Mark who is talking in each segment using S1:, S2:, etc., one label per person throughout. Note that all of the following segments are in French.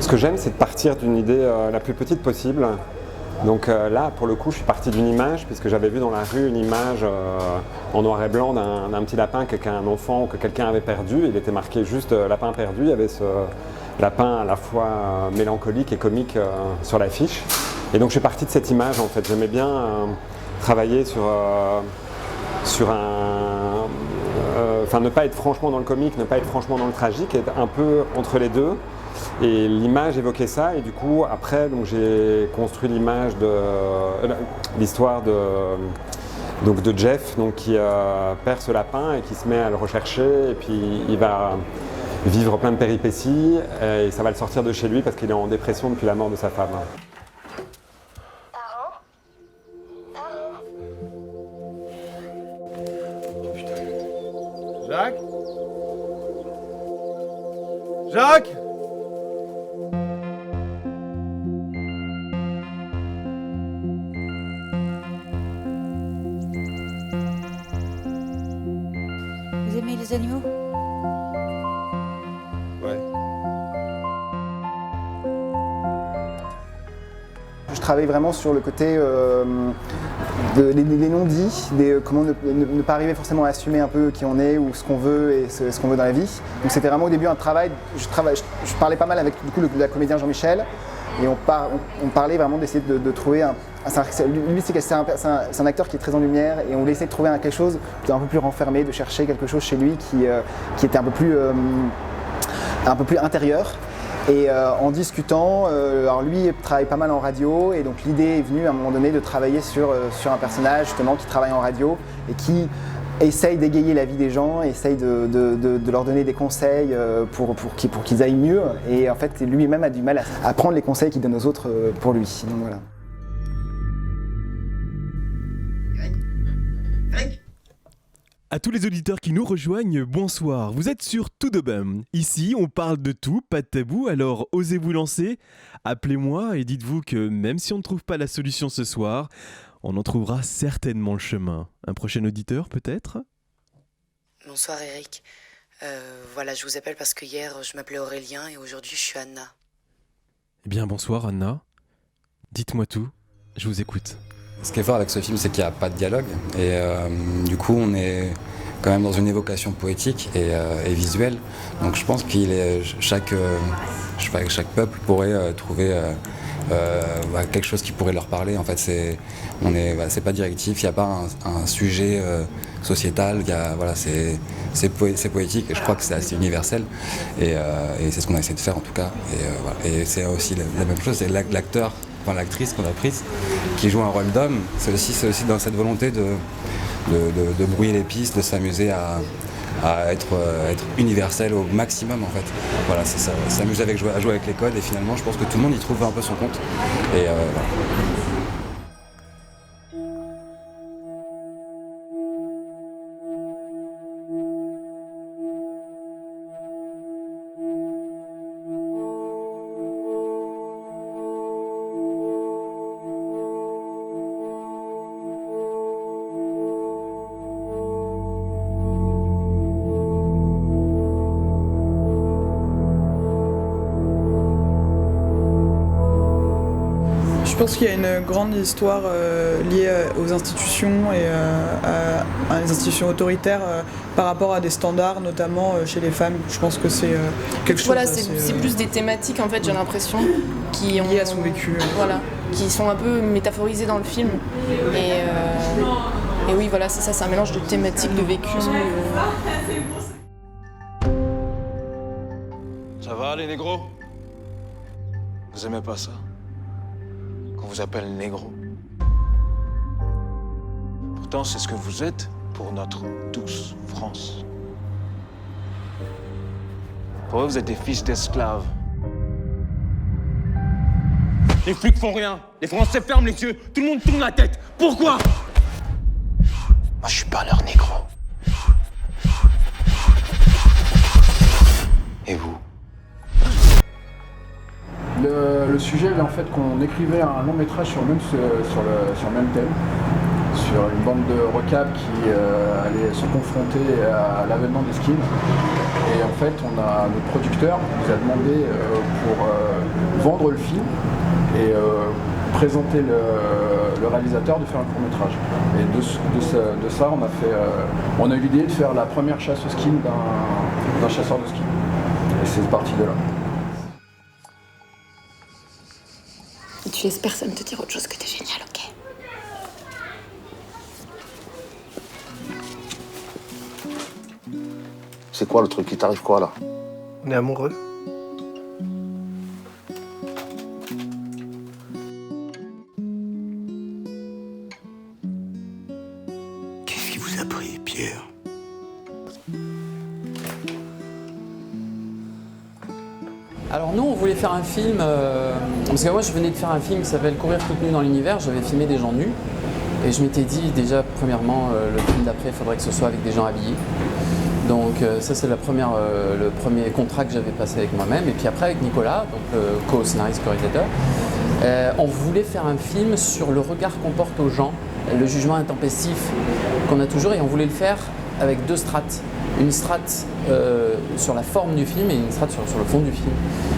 S1: Ce que j'aime, c'est de partir d'une idée la plus petite possible. Donc là, pour le coup, je suis parti d'une image, puisque j'avais vu dans la rue une image en noir et blanc d'un petit lapin qu'un enfant ou que quelqu'un avait perdu. Il était marqué juste lapin perdu. Il y avait ce lapin à la fois mélancolique et comique sur l'affiche. Et donc je suis parti de cette image en fait. J'aimais bien travailler sur ne pas être franchement dans le comique, ne pas être franchement dans le tragique, être un peu entre les deux. Et l'image évoquait ça, et du coup après donc j'ai construit l'histoire de Jeff donc, qui perd ce lapin et qui se met à le rechercher, et puis il va vivre plein de péripéties et ça va le sortir de chez lui parce qu'il est en dépression depuis la mort de sa femme.
S2: Jacques ? Jacques ?
S3: Vous aimez les animaux ?
S2: Ouais.
S4: Je travaille vraiment sur le côté les non-dits, comment ne pas arriver forcément à assumer un peu qui on est ou ce qu'on veut et ce qu'on veut dans la vie. Donc c'était vraiment au début un travail, je parlais pas mal avec du coup, le comédien Jean-Michel, et on parlait vraiment d'essayer de trouver lui c'est un acteur qui est très en lumière, et on voulait essayer de trouver quelque chose d'un peu plus renfermé, de chercher quelque chose chez lui qui était un peu plus intérieur. Et en discutant, alors lui travaille pas mal en radio, et donc l'idée est venue à un moment donné de travailler sur un personnage justement qui travaille en radio et qui essaye d'égayer la vie des gens, essaye de leur donner des conseils pour qu'ils aillent mieux, et en fait lui-même a du mal à prendre les conseils qu'il donne aux autres pour lui. Donc voilà.
S5: À tous les auditeurs qui nous rejoignent, bonsoir. Vous êtes sur Tout de Bum. Ici, on parle de tout, pas de tabou, alors osez vous lancer. Appelez-moi et dites-vous que même si on ne trouve pas la solution ce soir, on en trouvera certainement le chemin. Un prochain auditeur, peut-être ?
S6: Bonsoir Eric. Voilà, je vous appelle parce que hier, je m'appelais Aurélien et aujourd'hui, je suis Anna.
S5: Eh bien, bonsoir Anna. Dites-moi tout, je vous écoute.
S7: Ce qui est fort avec ce film, c'est qu'il n'y a pas de dialogue, et du coup on est quand même dans une évocation poétique et visuelle. Donc je pense qu'il est chaque peuple pourrait trouver quelque chose qui pourrait leur parler. En fait, c'est pas directif, il n'y a pas un sujet sociétal. C'est poétique, et je crois que c'est assez universel, et c'est ce qu'on a essayé de faire en tout cas. Et c'est aussi la même chose, c'est l'acteur. Enfin, l'actrice qu'on a prise, qui joue un rôle d'homme, c'est aussi dans cette volonté de brouiller les pistes, de s'amuser à être universel au maximum en fait. Voilà, c'est ça, s'amuser à jouer avec les codes, et finalement je pense que tout le monde y trouve un peu son compte. Et voilà.
S8: Je pense qu'il y a une grande histoire liée aux institutions et à des institutions autoritaires par rapport à des standards, notamment chez les femmes. Je pense que c'est quelque chose.
S9: Voilà, c'est plus des thématiques en fait, j'ai l'impression, qui ont
S8: liées à son vécu.
S9: Voilà, qui sont un peu métaphorisées dans le film. Et oui, voilà, c'est ça, c'est un mélange de thématiques, de vécu.
S2: Ça va les négros ? Vous aimez pas ça ? On vous appelle négro. Pourtant, c'est ce que vous êtes pour notre douce France. Pour eux, vous êtes des fils d'esclaves. Les flics font rien. Les Français ferment les yeux. Tout le monde tourne la tête. Pourquoi ? Moi, je suis pas leur négro. Et vous ?
S10: Le sujet, en fait, qu'on écrivait un long métrage sur le même thème, sur une bande de recaps qui allait se confronter à l'avènement des skins. Et en fait, notre producteur nous a demandé pour vendre le film et présenter le réalisateur de faire un court-métrage. Et de ça, on a eu l'idée de faire la première chasse au skin d'un chasseur de skins. Et c'est parti de là.
S11: Tu laisses personne te dire autre chose que t'es génial, ok?
S12: C'est quoi le truc? Il t'arrive quoi là?
S13: On est amoureux.
S12: Qu'est-ce qui vous a pris, Pierre?
S14: Alors nous, on voulait faire un film, parce que moi je venais de faire un film qui s'appelle Courir toute nue dans l'univers, j'avais filmé des gens nus, et je m'étais dit déjà, premièrement, le film d'après, il faudrait que ce soit avec des gens habillés. Donc ça c'est le premier contrat que j'avais passé avec moi-même, et puis après avec Nicolas, donc co-scénariste, co-réalisateur, on voulait faire un film sur le regard qu'on porte aux gens, le jugement intempestif qu'on a toujours, et on voulait le faire avec deux strates. Une strate sur la forme du film et une strate sur le fond du film.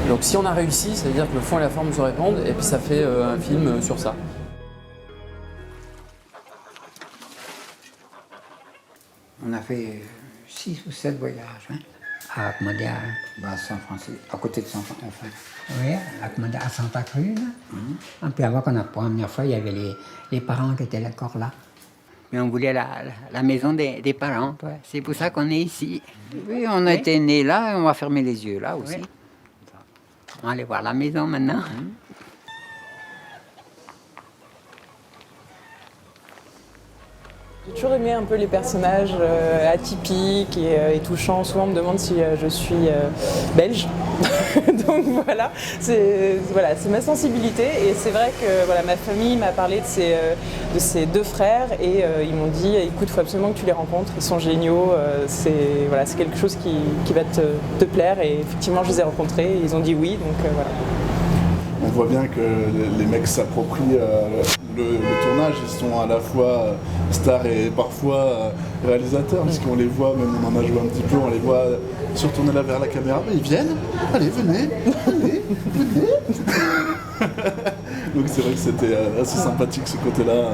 S14: Donc si on a réussi, ça veut dire que le fond et la forme se répondent et puis ça fait un film sur ça.
S15: On a fait 6 ou 7 voyages, hein, à San Francisco, à côté de San Francisco. Oui, à Santa Cruz. Et puis avant qu'on a la première fois, il y avait les parents qui étaient encore là. Mais on voulait la maison des parents, ouais. C'est pour ça qu'on est ici. Oui, on a été nés là et on va fermer les yeux là aussi. Oui. On va aller voir la maison maintenant.
S8: J'ai toujours aimé un peu les personnages atypiques et touchants. Souvent on me demande si je suis belge. Donc voilà, c'est ma sensibilité. Et c'est vrai que voilà, ma famille m'a parlé de ces deux frères et ils m'ont dit écoute, il faut absolument que tu les rencontres, ils sont géniaux, c'est quelque chose qui va te plaire. Et effectivement je les ai rencontrés et ils ont dit oui, donc voilà.
S16: On voit bien que les mecs s'approprient le tournage, ils sont à la fois stars et parfois réalisateurs, parce qu'on les voit, même on en a joué un petit peu, on les voit se retourner là vers la caméra, mais ils viennent, allez venez. Donc c'est vrai que c'était assez sympathique ce côté-là,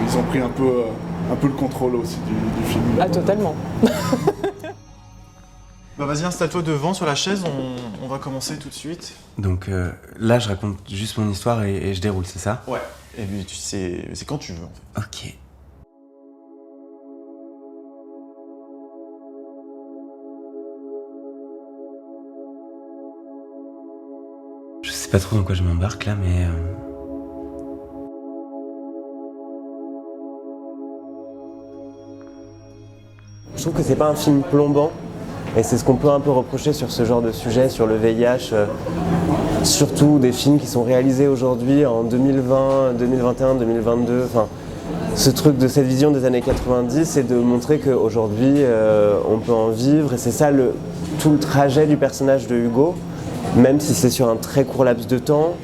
S16: ils ont pris un peu le contrôle aussi du film.
S8: Ah totalement.
S17: Bah vas-y, installe-toi devant sur la chaise, on va commencer tout de suite.
S18: Donc là, je raconte juste mon histoire et je déroule, c'est ça?
S17: Ouais, et puis c'est quand tu veux en fait.
S18: Ok. Je sais pas trop dans quoi je m'embarque là, mais... Je trouve que c'est pas un film plombant. Et c'est ce qu'on peut un peu reprocher sur ce genre de sujet, sur le VIH, surtout des films qui sont réalisés aujourd'hui en 2020, 2021, 2022. Enfin, ce truc de cette vision des années 90, c'est de montrer qu'aujourd'hui, on peut en vivre. Et c'est ça tout le trajet du personnage de Hugo, même si c'est sur un très court laps de temps.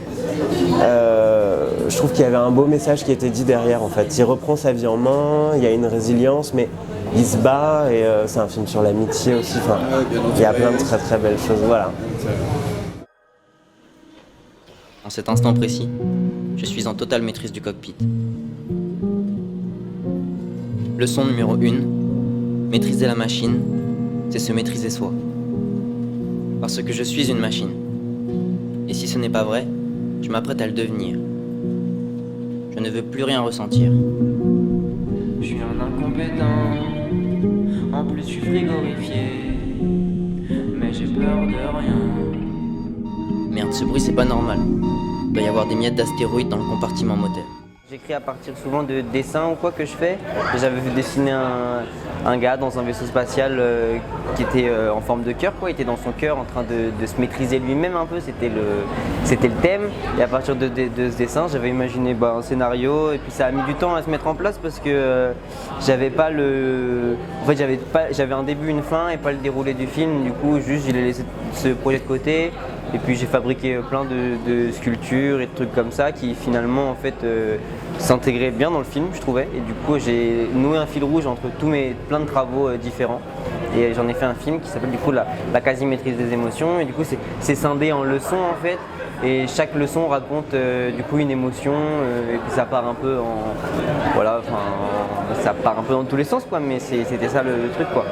S18: Je trouve qu'il y avait un beau message qui était dit derrière en fait. Il reprend sa vie en main, il y a une résilience, mais il se bat et c'est un film sur l'amitié aussi. Enfin, il y a plein de très très belles choses. Voilà.
S19: En cet instant précis, je suis en totale maîtrise du cockpit. Leçon numéro 1, maîtriser la machine, c'est se maîtriser soi. Parce que je suis une machine. Et si ce n'est pas vrai, je m'apprête à le devenir. Je ne veux plus rien ressentir. Je suis un incompétent, en plus je suis frigorifié, mais j'ai peur de rien. Merde, ce bruit c'est pas normal. Il doit y avoir des miettes d'astéroïdes dans le compartiment moteur.
S20: J'écris à partir souvent de dessins ou quoi que je fais. J'avais vu dessiner un gars dans un vaisseau spatial qui était en forme de cœur, quoi. Il était dans son cœur en train de se maîtriser lui-même un peu, c'était le thème. Et à partir de ce dessin, j'avais imaginé un scénario et puis ça a mis du temps à se mettre en place parce que j'avais pas en fait j'avais un début, une fin et pas le déroulé du film. Du coup, juste j'ai laissé ce projet de côté. Et puis j'ai fabriqué plein de sculptures et de trucs comme ça qui finalement en fait s'intégraient bien dans le film, je trouvais. Et du coup j'ai noué un fil rouge entre tous mes plein de travaux différents. Et j'en ai fait un film qui s'appelle du coup la quasi-maîtrise des émotions. Et du coup c'est scindé en leçons en fait. Et chaque leçon raconte du coup une émotion et puis ça part un peu ça part un peu dans tous les sens quoi, mais c'était ça le truc quoi.